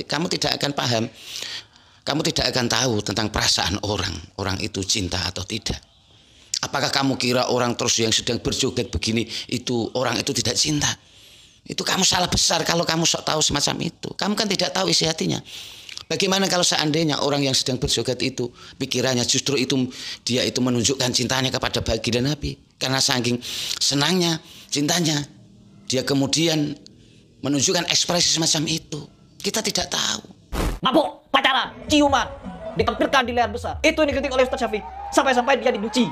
kamu tidak akan paham. Kamu tidak akan tahu tentang perasaan orang itu cinta atau tidak. Apakah kamu kira orang terus yang sedang berjoget begini itu orang itu tidak cinta? Itu kamu salah besar kalau kamu sok tahu semacam itu. Kamu kan tidak tahu isi hatinya. Bagaimana kalau seandainya orang yang sedang berjoget itu pikirannya justru itu dia itu menunjukkan cintanya kepada baginda Nabi, karena saking senangnya cintanya dia kemudian menunjukkan ekspresi semacam itu. Kita tidak tahu. Mabuk, pacaran, ciuman, ditampilkan di layar besar. Itu yang dikritik oleh Ustaz Syafiq. Sampai-sampai dia dibenci.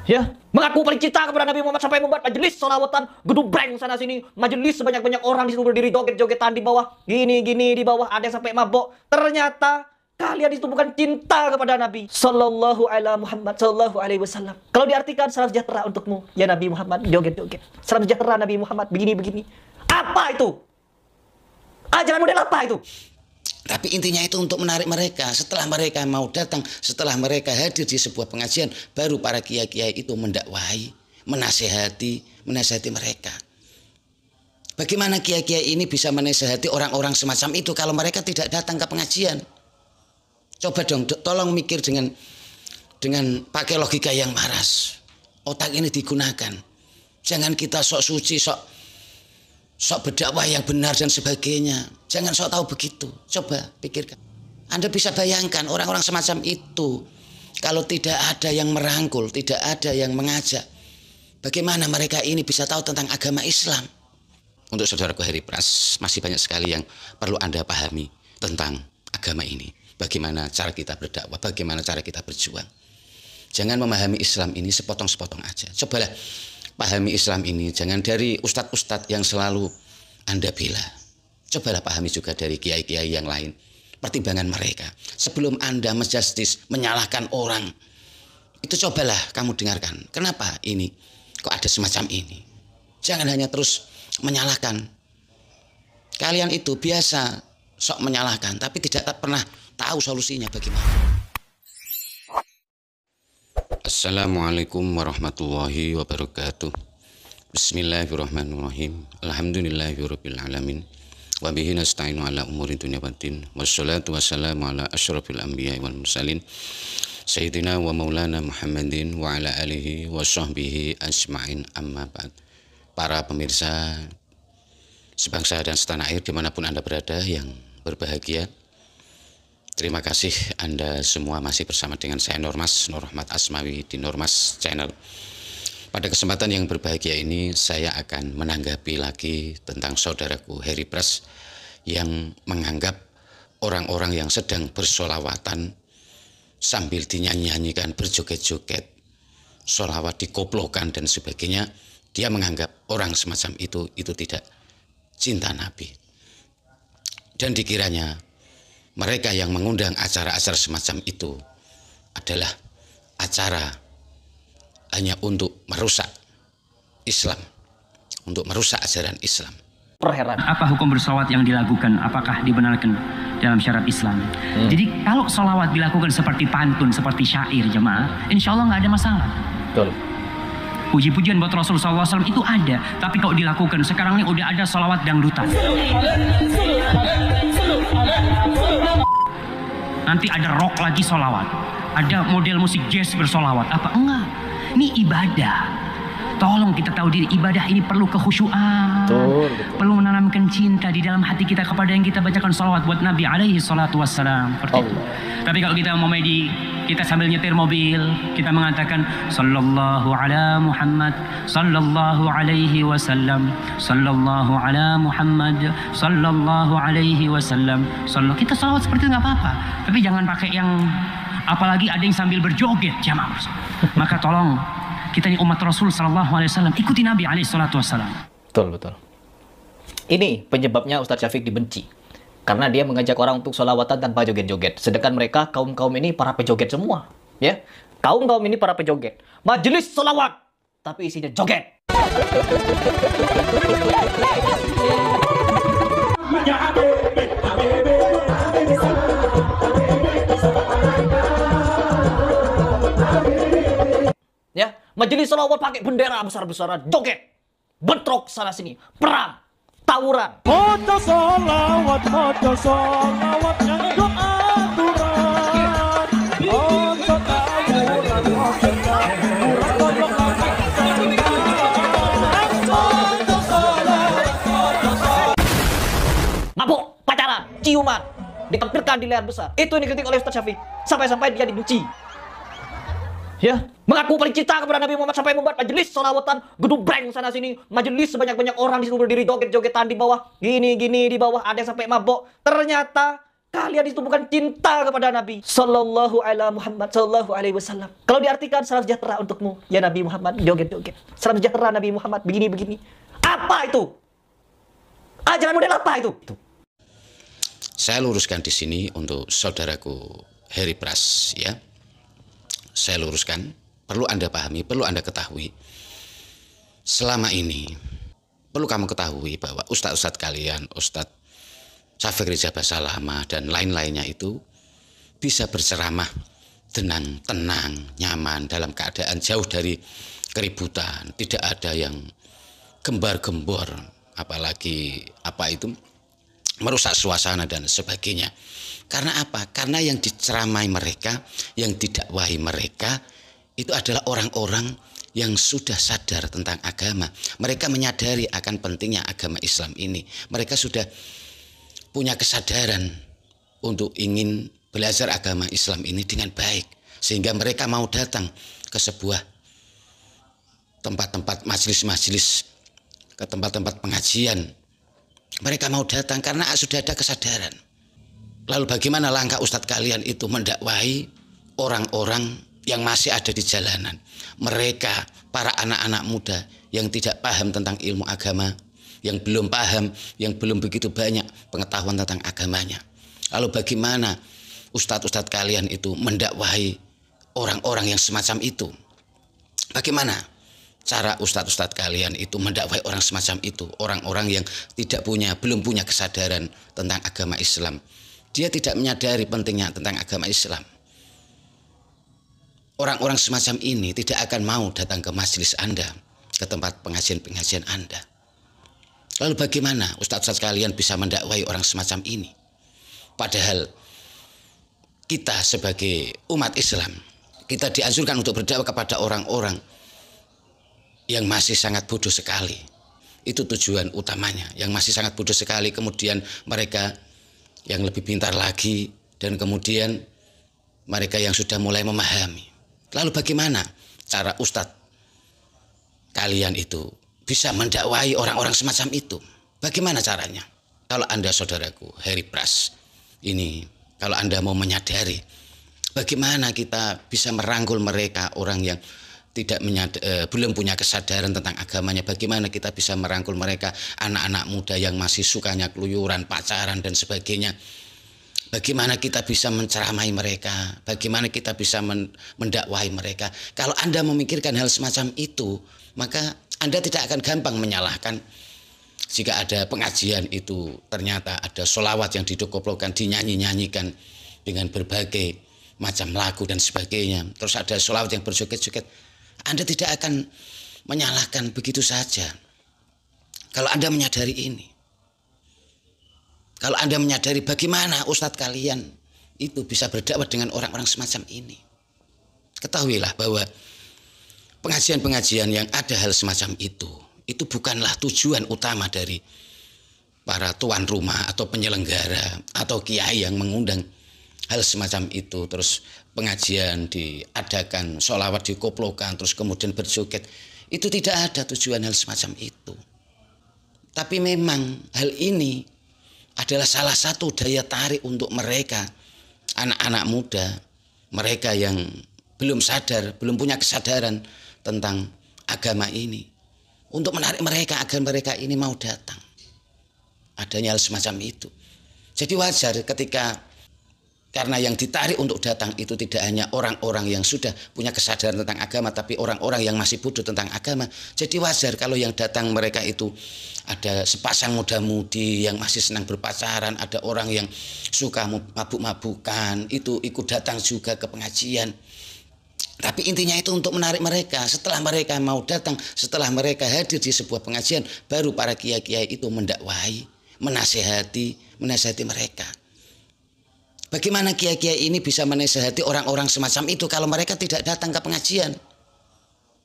Ya, mengaku paling cinta kepada Nabi Muhammad sampai membuat majelis sholawatan, gedubreng sana sini, majelis sebanyak-banyak orang di situ berdiri joget-jogetan di bawah, gini-gini di bawah, ada yang sampai mabok. Ternyata kalian itu bukan cinta kepada Nabi Sallallahu Alaihi Muhammad Sallallahu Alaihi Wasallam. Kalau diartikan salam sejahtera untukmu ya Nabi Muhammad, joget-joget. Salam sejahtera Nabi Muhammad, begini-begini. Apa itu? Ajaran model apa itu? Tapi intinya itu untuk menarik mereka. Setelah mereka mau datang, setelah mereka hadir di sebuah pengajian, baru para kiai-kiai itu mendakwahi, menasihati mereka. Bagaimana kiai-kiai ini bisa menasihati orang-orang semacam itu kalau mereka tidak datang ke pengajian? Coba dong, tolong mikir dengan pakai logika yang waras. Otak ini digunakan. Jangan kita sok suci, sok berdakwah yang benar dan sebagainya. Jangan sok tahu begitu. Coba pikirkan. Anda bisa bayangkan orang-orang semacam itu kalau tidak ada yang merangkul, tidak ada yang mengajak, bagaimana mereka ini bisa tahu tentang agama Islam? Untuk saudaraku Heri Pras, masih banyak sekali yang perlu Anda pahami tentang agama ini. Bagaimana cara kita berdakwah, bagaimana cara kita berjuang. Jangan memahami Islam ini sepotong-sepotong aja. Cobalah pahami Islam ini, jangan dari ustadz-ustadz yang selalu Anda bela. Cobalah pahami juga dari kiai-kiai yang lain. Pertimbangan mereka. Sebelum Anda menjustis, menyalahkan orang. Itu cobalah kamu dengarkan. Kenapa ini? Kok ada semacam ini? Jangan hanya terus menyalahkan. Kalian itu biasa sok menyalahkan, tapi tidak pernah tahu solusinya bagaimana. Assalamualaikum warahmatullahi wabarakatuh. Bismillahirrahmanirrahim. Alhamdulillahirabbil alamin. Wa bihi nasta'inu ala umuri dunya waddin. Wassalatu wassalamu ala asyrafil anbiya'i wal mursalin. Sayyidina wa maulana Muhammadin wa ala alihi wa sahbihi ajma'in amma ba'd. Para pemirsa sebangsa dan setanah air dimanapun Anda berada yang berbahagia, terima kasih Anda semua masih bersama dengan saya Normas, Nur Rahmat Asmawi di Normas Channel. Pada kesempatan yang berbahagia ini saya akan menanggapi lagi tentang saudaraku Heri Pras yang menganggap orang-orang yang sedang bersolawatan sambil dinyanyi-nyanyikan, berjoget-joget, solawat dikoplokan dan sebagainya, dia menganggap orang semacam itu tidak cinta Nabi. Dan dikiranya mereka yang mengundang acara-acara semacam itu adalah acara hanya untuk merusak Islam, untuk merusak ajaran Islam. Perheran. Apa hukum bersolawat yang dilakukan? Apakah dibenarkan dalam syariat Islam? Jadi kalau solawat dilakukan seperti pantun, seperti syair jemaah, insya Allah nggak ada masalah. Betul. Puji-pujian buat Rasulullah SAW itu ada, tapi kalau dilakukan sekarang ini udah ada solawat dangdutan. Nanti ada rock lagi solawat, ada model musik jazz bersolawat. Apa enggak? Ini ibadah. Tolong kita tahu diri, ibadah ini perlu kekhusyuan. Betul. Perlu menanamkan cinta di dalam hati kita kepada yang kita bacakan salawat buat Nabi alaihi salatu wassalam. Tapi kalau kita mau kita sambil nyetir mobil, kita mengatakan sallallahu ala Muhammad, sallallahu alaihi wasallam, sallallahu ala Muhammad, sallallahu alaihi wasallam. Kita salawat seperti itu nggak apa-apa. Tapi jangan pakai yang apalagi ada yang sambil berjoget jamaah. Maka tolong kita ini umat Rasul sallallahu alaihi wasallam, ikuti Nabi alaihi salatu wasallam. Betul. Ini penyebabnya Ustaz Syafiq dibenci. Karena dia mengajak orang untuk sholawatan tanpa joget-joget. Sedangkan mereka kaum-kaum ini para pejoget semua, ya. Kaum-kaum ini para pejoget. Majelis sholawat tapi isinya joget. Ya, majelis sholawat pakai bendera besar-besaran, joget, bentrok sana sini, perang, tawuran. Maca solawat yang itu aturan. Ojo tawuran, ojo Mabuk, pacaran, ciuman, ditampilkan di layar besar. Itu yang dikritik oleh Ustaz Syafiq. Sampai-sampai dia dibenci. Ya, mengaku paling cinta kepada Nabi Muhammad sampai membuat majelis sholawatan gedubreng sana sini, majelis sebanyak-banyak orang di situ berdiri joget-jogetan di bawah, gini di bawah, ada yang sampai mabok. Ternyata kalian itu bukan cinta kepada Nabi Sallallahu Alaihi Wasallam. Kalau diartikan salam sejahtera untukmu ya Nabi Muhammad, joget-joget. Salam sejahtera Nabi Muhammad, begini-begini. Apa itu? Ajaran model apa itu? Saya luruskan di sini untuk saudaraku Heri Pras, ya. Saya luruskan, perlu Anda pahami, perlu Anda ketahui. Selama ini, perlu kamu ketahui bahwa ustadz-ustadz kalian, Ustadz Syafiq Ridza Basalama dan lain-lainnya itu bisa berceramah dengan tenang, nyaman, dalam keadaan jauh dari keributan. Tidak ada yang gembar-gembor, apalagi merusak suasana dan sebagainya. Karena apa? Karena yang diceramai mereka, yang didakwahi mereka itu adalah orang-orang yang sudah sadar tentang agama. Mereka menyadari akan pentingnya agama Islam ini. Mereka sudah punya kesadaran untuk ingin belajar agama Islam ini dengan baik, sehingga mereka mau datang ke sebuah tempat-tempat majelis-majelis, ke tempat-tempat pengajian. Mereka mau datang karena sudah ada kesadaran. Lalu bagaimana langkah ustadz kalian itu mendakwahi orang-orang yang masih ada di jalanan? Mereka, para anak-anak muda yang tidak paham tentang ilmu agama, yang belum paham, yang belum begitu banyak pengetahuan tentang agamanya. Lalu bagaimana ustadz-ustadz kalian itu mendakwahi orang-orang yang semacam itu? Bagaimana cara ustadz-ustadz kalian itu mendakwahi orang semacam itu? Orang-orang yang belum punya kesadaran tentang agama Islam. Dia tidak menyadari pentingnya tentang agama Islam. Orang-orang semacam ini tidak akan mau datang ke majelis Anda, ke tempat pengajian-pengajian Anda. Lalu bagaimana ustadz-ustadz kalian bisa mendakwahi orang semacam ini? Padahal kita sebagai umat Islam, kita dianjurkan untuk berdakwah kepada orang-orang yang masih sangat bodoh sekali. Itu tujuan utamanya, yang masih sangat bodoh sekali. Kemudian mereka yang lebih pintar lagi, dan kemudian mereka yang sudah mulai memahami. Lalu bagaimana cara ustadz kalian itu bisa mendakwahi orang-orang semacam itu? Bagaimana caranya? Kalau Anda, saudaraku Heri Pras, ini kalau Anda mau menyadari bagaimana kita bisa merangkul mereka, orang yang belum punya kesadaran tentang agamanya, bagaimana kita bisa merangkul mereka, anak-anak muda yang masih sukanya keluyuran, pacaran dan sebagainya. Bagaimana kita bisa menceramai mereka, bagaimana kita bisa mendakwahi mereka. Kalau Anda memikirkan hal semacam itu, maka Anda tidak akan gampang menyalahkan jika ada pengajian itu ternyata ada sholawat yang didokoplokan, dinyanyi-nyanyikan dengan berbagai macam lagu dan sebagainya. Terus ada sholawat yang berjoget-joget. Anda tidak akan menyalahkan begitu saja. Kalau Anda menyadari ini, kalau Anda menyadari bagaimana ustadz kalian itu bisa berdakwah dengan orang-orang semacam ini, ketahuilah bahwa pengajian-pengajian yang ada hal semacam itu bukanlah tujuan utama dari para tuan rumah atau penyelenggara atau kiai yang mengundang hal semacam itu. Terus pengajian diadakan, sholawat dikoplokan, terus kemudian berjoget. Itu tidak ada tujuan hal semacam itu. Tapi memang hal ini adalah salah satu daya tarik untuk mereka, anak-anak muda, mereka yang belum sadar, belum punya kesadaran tentang agama ini, untuk menarik mereka agar mereka ini mau datang. Adanya hal semacam itu. Jadi wajar karena yang ditarik untuk datang itu tidak hanya orang-orang yang sudah punya kesadaran tentang agama, tapi orang-orang yang masih bodoh tentang agama. Jadi wajar kalau yang datang mereka itu ada sepasang muda-mudi yang masih senang berpacaran, ada orang yang suka mabuk-mabukan, itu ikut datang juga ke pengajian. Tapi intinya itu untuk menarik mereka. Setelah mereka mau datang, setelah mereka hadir di sebuah pengajian, baru para kiai-kiai itu mendakwahi, menasihati mereka. Bagaimana kiai-kiai ini bisa menasihati orang-orang semacam itu kalau mereka tidak datang ke pengajian?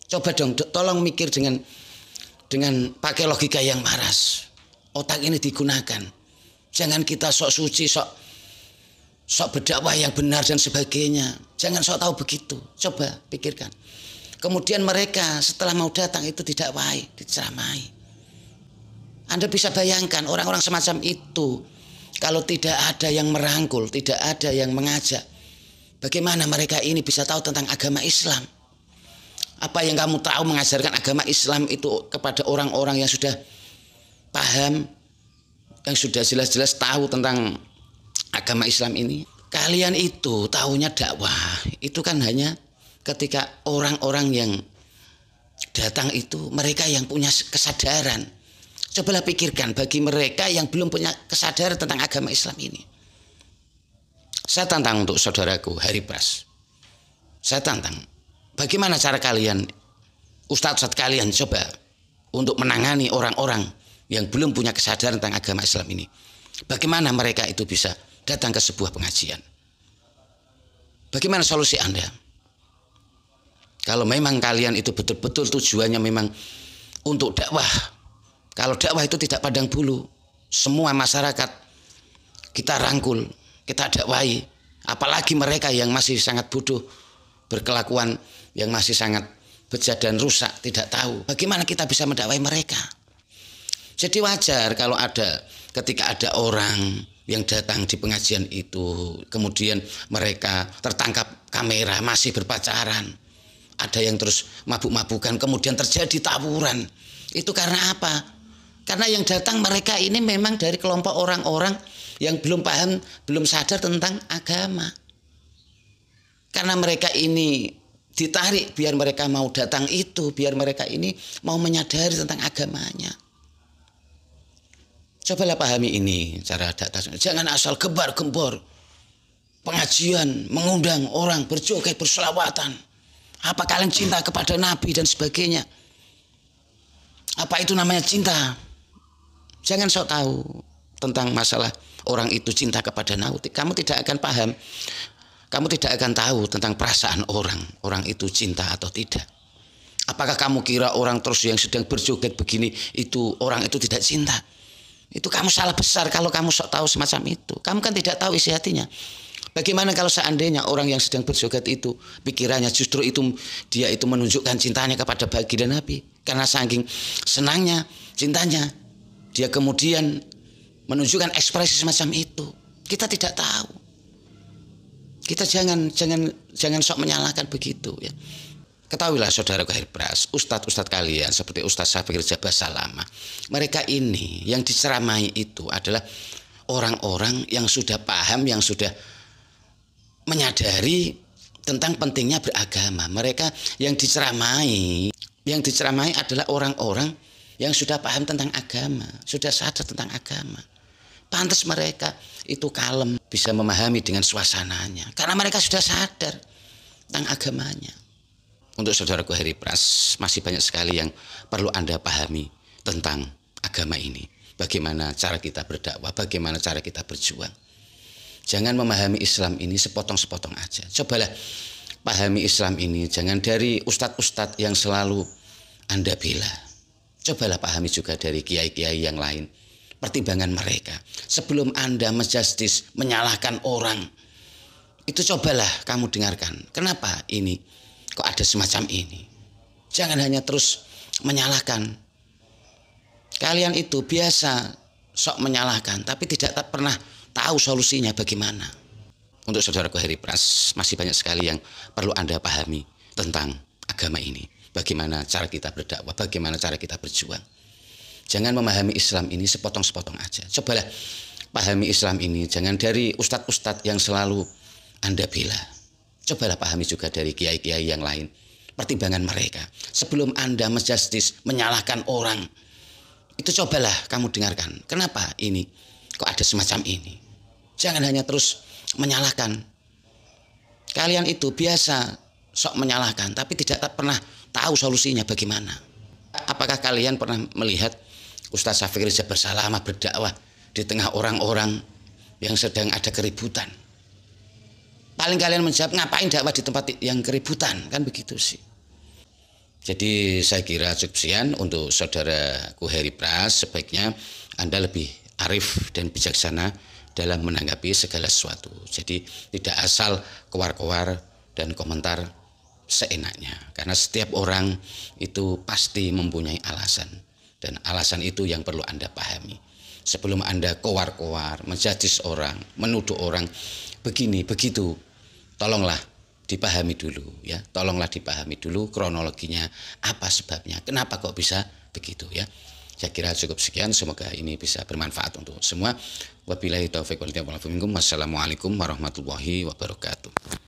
Coba dong, tolong mikir dengan pakai logika yang waras. Otak ini digunakan. Jangan kita sok suci, sok berdakwah yang benar dan sebagainya. Jangan sok tahu begitu. Coba pikirkan. Kemudian mereka setelah mau datang itu didakwahi, diceramai. Anda bisa bayangkan orang-orang semacam itu kalau tidak ada yang merangkul, tidak ada yang mengajak, bagaimana mereka ini bisa tahu tentang agama Islam? Apa yang kamu tahu mengajarkan agama Islam itu kepada orang-orang yang sudah paham, yang sudah jelas-jelas tahu tentang agama Islam ini? Kalian itu tahunya dakwah itu kan hanya ketika orang-orang yang datang itu mereka yang punya kesadaran. Cobalah pikirkan bagi mereka yang belum punya kesadaran tentang agama Islam ini. Saya tantang untuk saudaraku Hari Pras. Saya tantang. Bagaimana cara kalian, ustadz-ustadz kalian coba untuk menangani orang-orang yang belum punya kesadaran tentang agama Islam ini. Bagaimana mereka itu bisa datang ke sebuah pengajian? Bagaimana solusi Anda? Kalau memang kalian itu betul-betul tujuannya memang untuk dakwah. Kalau dakwah itu tidak pandang bulu, semua masyarakat kita rangkul, kita dakwahi. Apalagi mereka yang masih sangat bodoh, berkelakuan yang masih sangat bejat dan rusak, tidak tahu. Bagaimana kita bisa mendakwahi mereka? Jadi wajar kalau ketika ada orang yang datang di pengajian itu, kemudian mereka tertangkap kamera masih berpacaran, ada yang terus mabuk-mabukan, kemudian terjadi tawuran. Itu karena apa? Karena yang datang mereka ini memang dari kelompok orang-orang yang belum paham, belum sadar tentang agama. Karena mereka ini ditarik biar mereka mau datang itu, biar mereka ini mau menyadari tentang agamanya. Cobalah pahami ini cara datang. Jangan asal gembar-gembor pengajian, mengundang orang berjoget, berselawatan. Apa kalian cinta kepada Nabi dan sebagainya? Apa itu namanya cinta? Jangan sok tahu tentang masalah orang itu cinta kepada Nabi. Kamu tidak akan paham. Kamu tidak akan tahu tentang perasaan orang itu cinta atau tidak. Apakah kamu kira orang terus yang sedang berjoget begini itu orang itu tidak cinta? Itu kamu salah besar kalau kamu sok tahu semacam itu. Kamu kan tidak tahu isi hatinya. Bagaimana kalau seandainya orang yang sedang berjoget itu pikirannya justru itu dia itu menunjukkan cintanya kepada baginda Nabi. Karena saking senangnya, cintanya, dia kemudian menunjukkan ekspresi semacam itu. Kita tidak tahu. Kita jangan sok menyalahkan begitu ya. Ketahuilah saudara Hari Pras, ustadz-ustadz kalian seperti Ustadz Syafir Jabal Salama, mereka ini yang diceramai itu adalah orang-orang yang sudah paham, yang sudah menyadari tentang pentingnya beragama. Mereka yang diceramai adalah orang-orang yang sudah paham tentang agama, sudah sadar tentang agama. Pantas mereka itu kalem, bisa memahami dengan suasananya, karena mereka sudah sadar tentang agamanya. Untuk saudaraku Hari Pras, masih banyak sekali yang perlu Anda pahami tentang agama ini. Bagaimana cara kita berdakwah, bagaimana cara kita berjuang. Jangan memahami Islam ini sepotong-sepotong aja. Cobalah pahami Islam ini, jangan dari ustadz-ustadz yang selalu Anda bela. Cobalah pahami juga dari kiai-kiai yang lain. Pertimbangan mereka. Sebelum Anda menjustis, menyalahkan orang, itu cobalah kamu dengarkan. Kenapa ini? Kok ada semacam ini? Jangan hanya terus menyalahkan. Kalian itu biasa sok menyalahkan, tapi tidak pernah tahu solusinya bagaimana. Untuk saudaraku Hari Pras, masih banyak sekali yang perlu Anda pahami tentang agama ini. Bagaimana cara kita berdakwah, bagaimana cara kita berjuang. Jangan memahami Islam ini sepotong-sepotong aja. Cobalah pahami Islam ini, jangan dari ustadz-ustadz yang selalu Anda bela. Cobalah pahami juga dari kiai-kiai yang lain. Pertimbangan mereka. Sebelum Anda menjustis, menyalahkan orang, itu cobalah kamu dengarkan. Kenapa ini? Kok ada semacam ini? Jangan hanya terus menyalahkan. Kalian itu biasa sok menyalahkan, tapi tidak pernah tahu solusinya bagaimana. Apakah kalian pernah melihat Ustaz Syafiq Rizal Bersalamah berdakwah di tengah orang-orang yang sedang ada keributan? Paling kalian menjawab, ngapain dakwah di tempat yang keributan? Kan begitu sih. Jadi saya kira cukup sekian untuk saudaraku Heri Pras. Sebaiknya Anda lebih arif dan bijaksana dalam menanggapi segala sesuatu. Jadi tidak asal kowar-kowar dan komentar seenaknya. Karena setiap orang itu pasti mempunyai alasan. Dan alasan itu yang perlu Anda pahami. Sebelum Anda kowar-kowar, menjudge orang, menuduh orang begini, begitu, tolonglah dipahami dulu ya. Tolonglah dipahami dulu kronologinya, apa sebabnya, kenapa kok bisa begitu ya. Saya kira cukup sekian, semoga ini bisa bermanfaat untuk semua. Wabillahi taufiq wal hidayah. Wassalamualaikum warahmatullahi wabarakatuh.